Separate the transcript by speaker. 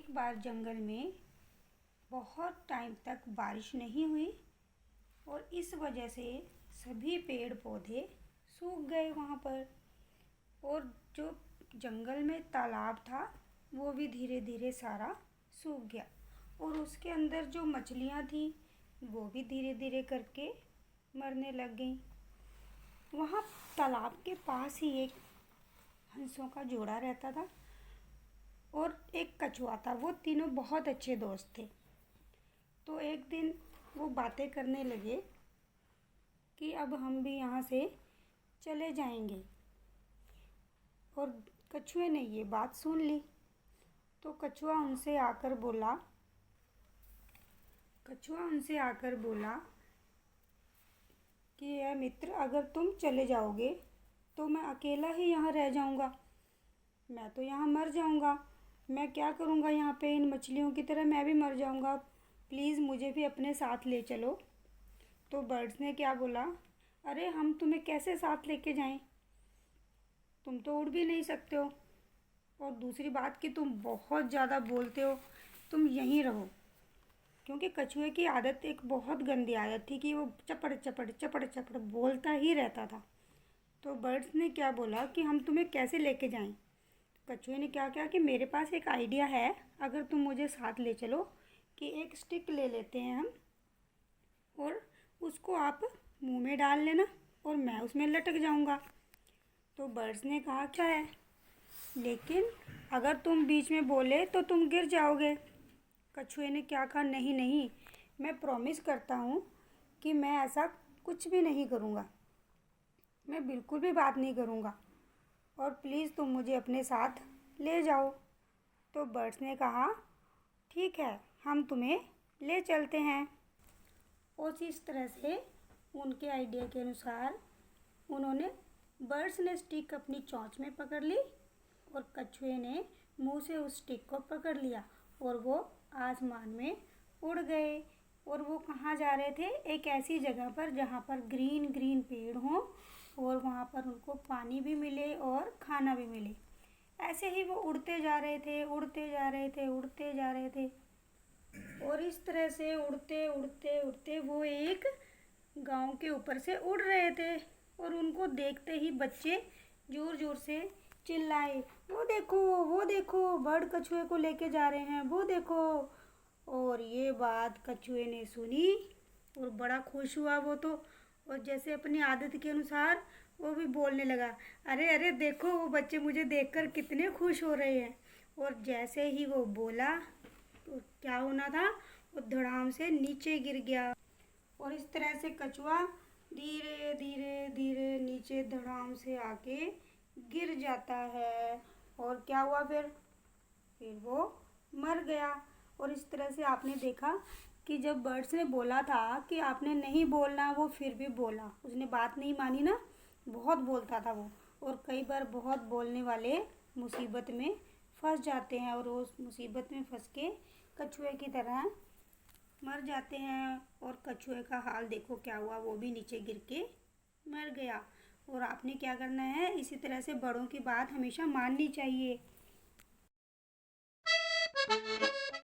Speaker 1: एक बार जंगल में बहुत टाइम तक बारिश नहीं हुई और इस वजह से सभी पेड़ पौधे सूख गए वहाँ पर। और जो जंगल में तालाब था वो भी धीरे धीरे सारा सूख गया और उसके अंदर जो मछलियाँ थी वो भी धीरे धीरे करके मरने लग गईं। वहाँ तालाब के पास ही एक हंसों का जोड़ा रहता था और एक कछुआ था। वो तीनों बहुत अच्छे दोस्त थे। तो एक दिन वो बातें करने लगे कि अब हम भी यहाँ से चले जाएंगे। और कछुए ने ये बात सुन ली तो कछुआ उनसे आकर बोला कि यह मित्र, अगर तुम चले जाओगे तो मैं अकेला ही यहाँ रह जाऊँगा। मैं तो यहाँ मर जाऊँगा। मैं क्या करूँगा यहाँ पे? इन मछलियों की तरह मैं भी मर जाऊँगा। प्लीज़ मुझे भी अपने साथ ले चलो। तो बर्ड्स ने क्या बोला, अरे हम तुम्हें कैसे साथ लेके जाएं? तुम तो उड़ भी नहीं सकते हो और दूसरी बात कि तुम बहुत ज़्यादा बोलते हो। तुम यहीं रहो। क्योंकि कछुए की आदत एक बहुत गंदी आदत थी कि वो चपड़ चपड़ चपड़ चपड़ बोलता ही रहता था। तो बर्ड्स ने क्या बोला कि हम तुम्हें कैसे लेके जाएं? कछुए ने क्या किया कि मेरे पास एक आइडिया है, अगर तुम मुझे साथ ले चलो कि एक स्टिक ले लेते हैं हम और उसको आप मुंह में डाल लेना और मैं उसमें लटक जाऊंगा। तो बर्ड्स ने कहा क्या है, लेकिन अगर तुम बीच में बोले तो तुम गिर जाओगे। कछुए ने क्या कहा, नहीं नहीं, मैं प्रॉमिस करता हूँ कि मैं ऐसा कुछ भी नहीं करूँगा। मैं बिल्कुल भी बात नहीं करूँगा और प्लीज़ तुम मुझे अपने साथ ले जाओ। तो बर्ड्स ने कहा ठीक है, हम तुम्हें ले चलते हैं। और इस तरह से उनके आइडिया के अनुसार बर्ड्स ने स्टिक अपनी चोंच में पकड़ ली और कछुए ने मुंह से उस स्टिक को पकड़ लिया और वो आसमान में उड़ गए। और वो कहाँ जा रहे थे? एक ऐसी जगह पर जहाँ पर ग्रीन ग्रीन पेड़ हों और वहाँ पर उनको पानी भी मिले और खाना भी मिले। ऐसे ही वो उड़ते जा रहे थे, उड़ते जा रहे थे, उड़ते जा रहे थे। और इस तरह से उड़ते उड़ते उड़ते वो एक गांव के ऊपर से उड़ रहे थे और उनको देखते ही बच्चे जोर जोर से चिल्लाए, वो देखो बर्ड कछुए को लेके जा रहे हैं, वो देखो। और ये बात कछुए ने सुनी और बड़ा खुश हुआ वो तो। और जैसे अपनी आदत के अनुसार वो भी बोलने लगा, अरे अरे देखो वो बच्चे मुझे देखकर कितने खुश हो रहे हैं। और जैसे ही वो बोला तो क्या होना था, वो धड़ाम से नीचे गिर गया। और इस तरह से कछुआ धीरे धीरे धीरे नीचे धड़ाम से आके गिर जाता है। और क्या हुआ फिर वो मर गया। और इस तरह से आपने देखा कि जब बर्ड्स ने बोला था कि आपने नहीं बोलना, वो फिर भी बोला। उसने बात नहीं मानी ना, बहुत बोलता था वो। और कई बार बहुत बोलने वाले मुसीबत में फंस जाते हैं और उस मुसीबत में फंस के कछुए की तरह मर जाते हैं। और कछुए का हाल देखो क्या हुआ, वो भी नीचे गिर के मर गया। और आपने क्या करना है, इसी तरह से बड़ों की बात हमेशा माननी चाहिए।